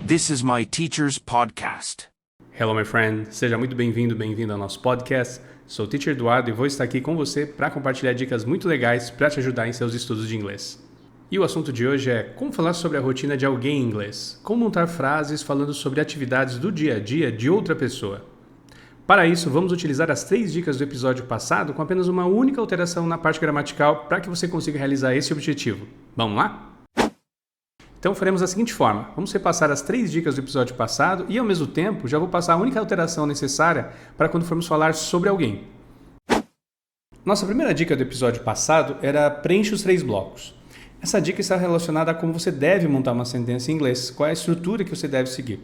This is my teacher's podcast. Hello, my friend. Seja muito bem-vindo ao nosso podcast. Sou o Teacher Eduardo e vou estar aqui com você para compartilhar dicas muito legais para te ajudar em seus estudos de inglês. E o assunto de hoje é como falar sobre a rotina de alguém em inglês. Como montar frases falando sobre atividades do dia a dia de outra pessoa. Para isso, vamos utilizar as 3 dicas do episódio passado com apenas uma única alteração na parte gramatical para que você consiga realizar esse objetivo. Vamos lá? Então faremos da seguinte forma, vamos repassar as 3 dicas do episódio passado e ao mesmo tempo já vou passar a única alteração necessária para quando formos falar sobre alguém. Nossa primeira dica do episódio passado era preencha os 3 blocos. Essa dica está relacionada a como você deve montar uma sentença em inglês, qual é a estrutura que você deve seguir.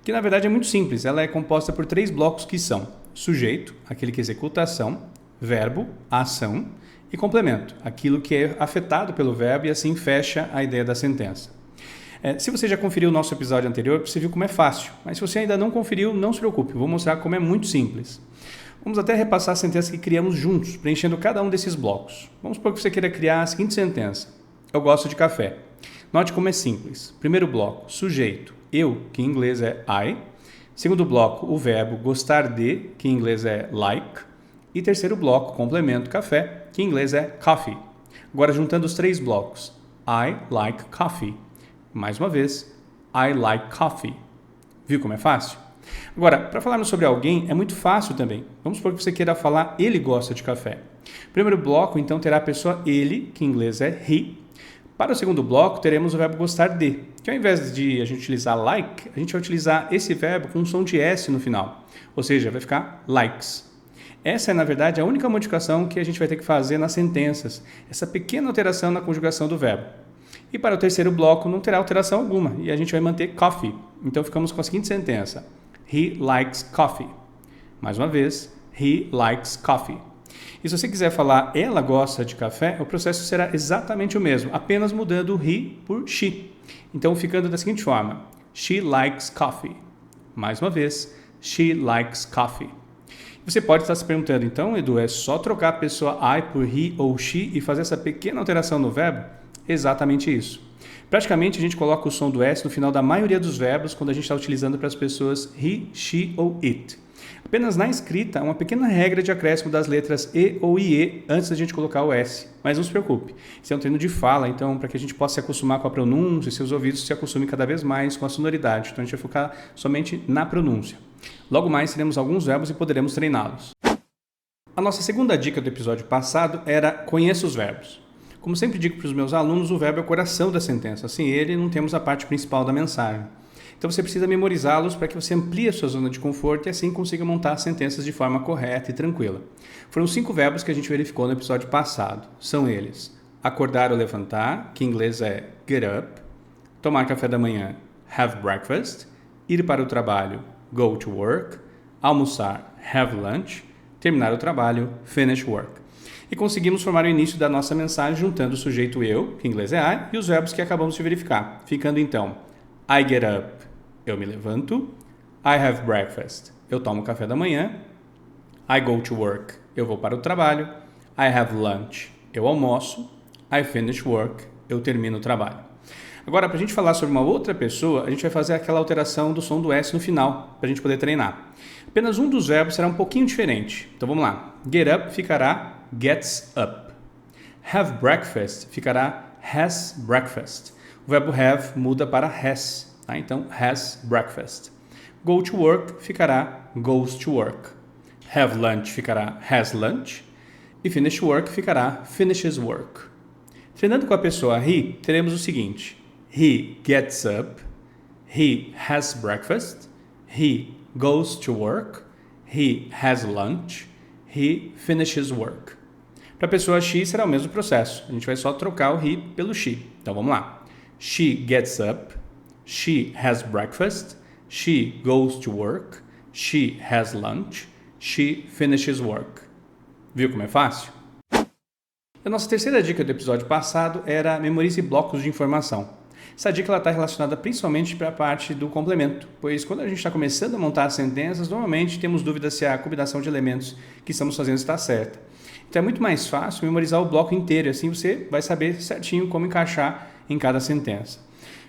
Que na verdade é muito simples, ela é composta por 3 blocos que são sujeito, aquele que executa a ação, verbo, a ação e complemento, aquilo que é afetado pelo verbo e assim fecha a ideia da sentença. Se você já conferiu o nosso episódio anterior, você viu como é fácil. Mas se você ainda não conferiu, não se preocupe. Vou mostrar como é muito simples. Vamos até repassar a sentença que criamos juntos, preenchendo cada um desses blocos. Vamos supor que você queira criar a seguinte sentença. Eu gosto de café. Note como é simples. Primeiro bloco, sujeito. Eu, que em inglês é I. Segundo bloco, o verbo gostar de, que em inglês é like. E terceiro bloco, complemento, café, que em inglês é coffee. Agora juntando os 3 blocos. I like coffee. Mais uma vez, I like coffee. Viu como é fácil? Agora, para falarmos sobre alguém, é muito fácil também. Vamos supor que você queira falar ele gosta de café. Primeiro bloco, então, terá a pessoa ele, que em inglês é he. Para o segundo bloco, teremos o verbo gostar de, que ao invés de a gente utilizar like, a gente vai utilizar esse verbo com um som de S no final. Ou seja, vai ficar likes. Essa é, na verdade, a única modificação que a gente vai ter que fazer nas sentenças. Essa pequena alteração na conjugação do verbo. E para o terceiro bloco não terá alteração alguma e a gente vai manter coffee. Então ficamos com a seguinte sentença. He likes coffee. Mais uma vez, he likes coffee. E se você quiser falar ela gosta de café, o processo será exatamente o mesmo, apenas mudando o he por she. Então ficando da seguinte forma. She likes coffee. Mais uma vez, she likes coffee. Você pode estar se perguntando, então, Edu, é só trocar a pessoa I por he ou she e fazer essa pequena alteração no verbo? Exatamente isso. Praticamente a gente coloca o som do S no final da maioria dos verbos quando a gente está utilizando para as pessoas he, she ou it. Apenas na escrita, uma pequena regra de acréscimo das letras E ou IE antes da gente colocar o S. Mas não se preocupe, isso é um treino de fala, então para que a gente possa se acostumar com a pronúncia e seus ouvidos se acostumem cada vez mais com a sonoridade. Então a gente vai focar somente na pronúncia. Logo mais teremos alguns verbos e poderemos treiná-los. A nossa segunda dica do episódio passado era conheça os verbos. Como sempre digo para os meus alunos, o verbo é o coração da sentença. Sem ele, não temos a parte principal da mensagem. Então você precisa memorizá-los para que você amplie a sua zona de conforto e assim consiga montar as sentenças de forma correta e tranquila. Foram 5 verbos que a gente verificou no episódio passado. São eles: acordar ou levantar, que em inglês é get up, tomar café da manhã, have breakfast, ir para o trabalho, go to work, almoçar, have lunch, terminar o trabalho, finish work. E conseguimos formar o início da nossa mensagem juntando o sujeito eu, que em inglês é I, e os verbos que acabamos de verificar. Ficando então, I get up, eu me levanto. I have breakfast, eu tomo café da manhã. I go to work, eu vou para o trabalho. I have lunch, eu almoço. I finish work, eu termino o trabalho. Agora, para a gente falar sobre uma outra pessoa, a gente vai fazer aquela alteração do som do S no final, para a gente poder treinar. Apenas um dos verbos será um pouquinho diferente. Então vamos lá. Get up ficará gets up. Have breakfast ficará has breakfast. O verbo have muda para has, tá? Então has breakfast. Go to work ficará goes to work. Have lunch ficará has lunch. E finish work ficará finishes work. Treinando com a pessoa he, teremos o seguinte. He gets up. He has breakfast. He goes to work. He has lunch. He finishes work. Para a pessoa she será o mesmo processo. A gente vai só trocar o he pelo she. Então vamos lá. She gets up. She has breakfast. She goes to work. She has lunch. She finishes work. Viu como é fácil? A nossa terceira dica do episódio passado era memorize blocos de informação. Essa dica está relacionada principalmente para a parte do complemento, pois quando a gente está começando a montar as sentenças, normalmente temos dúvidas se a combinação de elementos que estamos fazendo está certa. Então é muito mais fácil memorizar o bloco inteiro, e assim você vai saber certinho como encaixar em cada sentença.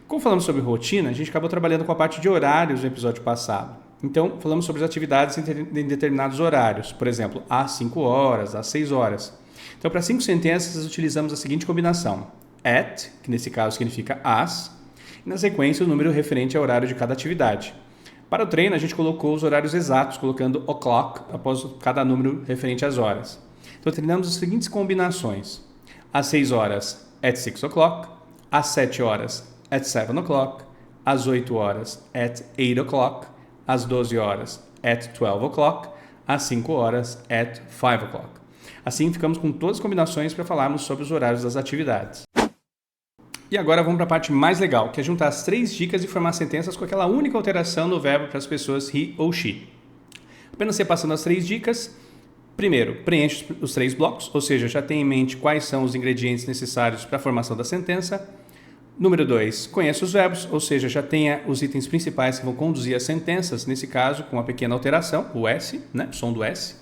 Como falamos sobre rotina, a gente acabou trabalhando com a parte de horários no episódio passado. Então, falamos sobre as atividades em determinados horários, por exemplo, às 5 horas, às 6 horas. Então, para 5 sentenças, utilizamos a seguinte combinação: at, que nesse caso significa às, e na sequência o número referente ao horário de cada atividade. Para o treino, a gente colocou os horários exatos, colocando o'clock após cada número referente às horas. Então, treinamos as seguintes combinações: às 6 horas, at 6 o'clock, às 7 horas, at 7 o'clock, às 8 horas, at 8 o'clock, às 12 horas, at 12 o'clock, às 5 horas, at 5 o'clock. Assim, ficamos com todas as combinações para falarmos sobre os horários das atividades. E agora vamos para a parte mais legal, que é juntar as 3 dicas e formar sentenças com aquela única alteração no verbo para as pessoas he ou she. Apenas repassando as 3 dicas. Primeiro, preencha os 3 blocos, ou seja, já tenha em mente quais são os ingredientes necessários para a formação da sentença. Número 2, conheça os verbos, ou seja, já tenha os itens principais que vão conduzir as sentenças, nesse caso com uma pequena alteração, o S, o som do S.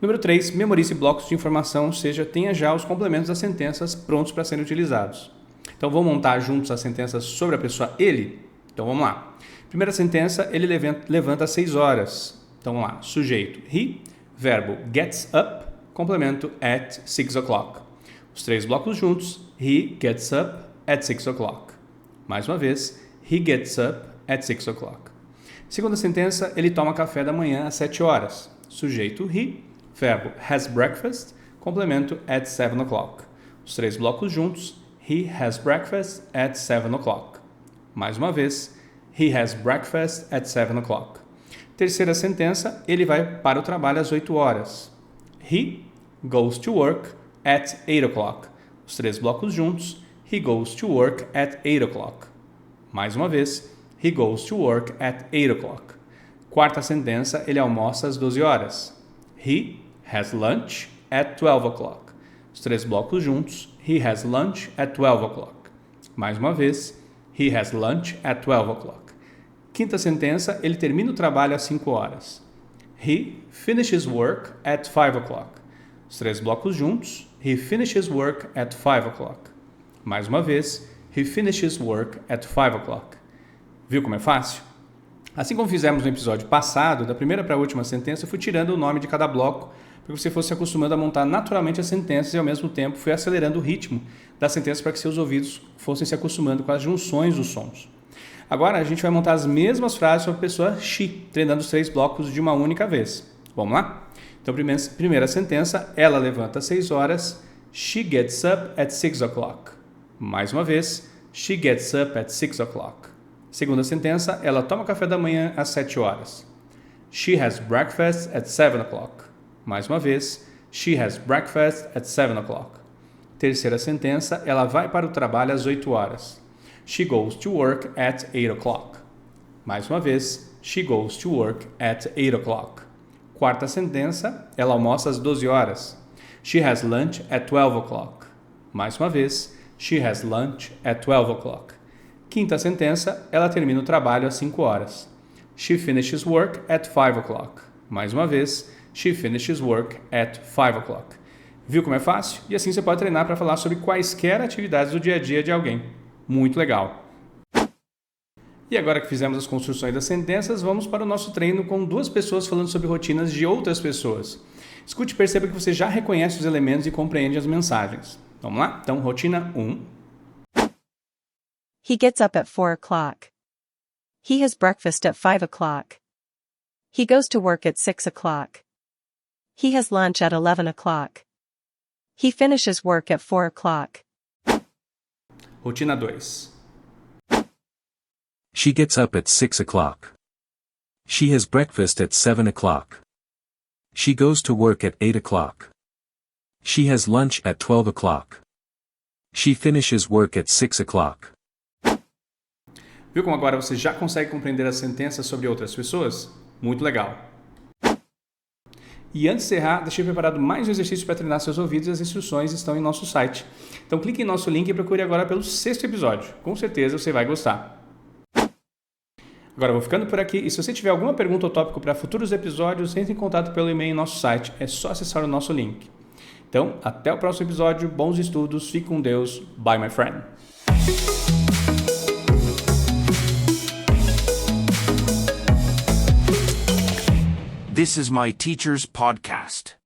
Número 3, memorize blocos de informação, ou seja, tenha já os complementos das sentenças prontos para serem utilizados. Então, vamos montar juntos as sentenças sobre a pessoa ele? Então, vamos lá. Primeira sentença, ele levanta às 6 horas. Então, vamos lá. Sujeito, he, verbo gets up, complemento at 6 o'clock. Os 3 blocos juntos, he gets up at 6 o'clock. Mais uma vez, he gets up at 6 o'clock. Segunda sentença, ele toma café da manhã às 7 horas. Sujeito, he, verbo has breakfast, complemento at 7 o'clock. Os 3 blocos juntos, he has breakfast at 7 o'clock. Mais uma vez, he has breakfast at 7 o'clock. Terceira sentença, ele vai para o trabalho às 8 horas. He goes to work at 8 o'clock. Os 3 blocos juntos, he goes to work at 8 o'clock. Mais uma vez, he goes to work at 8 o'clock. Quarta sentença, ele almoça às 12 horas. He has lunch at 12 o'clock. Os 3 blocos juntos, he has lunch at 12 o'clock. Mais uma vez, he has lunch at 12 o'clock. Quinta sentença, ele termina o trabalho às 5 horas. He finishes work at 5 o'clock. Os 3 blocos juntos, he finishes work at 5 o'clock. Mais uma vez, he finishes work at 5 o'clock. Viu como é fácil? Assim como fizemos no episódio passado, da primeira para a última sentença, eu fui tirando o nome de cada bloco para que você fosse se acostumando a montar naturalmente as sentenças e, ao mesmo tempo, fui acelerando o ritmo das sentenças para que seus ouvidos fossem se acostumando com as junções dos sons. Agora, a gente vai montar as mesmas frases sobre a pessoa she, treinando os 3 blocos de uma única vez. Vamos lá? Então, primeira sentença, ela levanta às 6 horas. She gets up at 6 o'clock. Mais uma vez, she gets up at 6 o'clock. Segunda sentença, ela toma café da manhã às 7 horas. She has breakfast at 7 o'clock. Mais uma vez, she has breakfast at 7 o'clock. Terceira sentença, ela vai para o trabalho às 8 horas. She goes to work at 8 o'clock. Mais uma vez, she goes to work at 8 o'clock. Quarta sentença, ela almoça às 12 horas. She has lunch at 12 o'clock. Mais uma vez, she has lunch at 12 o'clock. Quinta sentença, ela termina o trabalho às 5 horas. She finishes work at 5 o'clock. Mais uma vez, she finishes work at 5 o'clock. Viu como é fácil? E assim você pode treinar para falar sobre quaisquer atividades do dia a dia de alguém. Muito legal! E agora que fizemos as construções das sentenças, vamos para o nosso treino com 2 pessoas falando sobre rotinas de outras pessoas. Escute e perceba que você já reconhece os elementos e compreende as mensagens. Vamos lá? Então, rotina 1. He gets up at 4 o'clock. He has breakfast at 5 o'clock. He goes to work at 6 o'clock. He has lunch at 11 o'clock. He finishes work at 4 o'clock. Rotina 2. She gets up at 6 o'clock. She has breakfast at 7 o'clock. She goes to work at 8 o'clock. She has lunch at 12 o'clock. She finishes work at 6 o'clock. Viu como agora você já consegue compreender as sentenças sobre outras pessoas? Muito legal! E antes de encerrar, deixei preparado mais um exercício para treinar seus ouvidos e as instruções estão em nosso site. Então clique em nosso link e procure agora pelo 6º episódio. Com certeza você vai gostar. Agora eu vou ficando por aqui e se você tiver alguma pergunta ou tópico para futuros episódios, entre em contato pelo e-mail em nosso site. É só acessar o nosso link. Então, até o próximo episódio, bons estudos, fique com Deus, bye my friend. This is my teacher's podcast.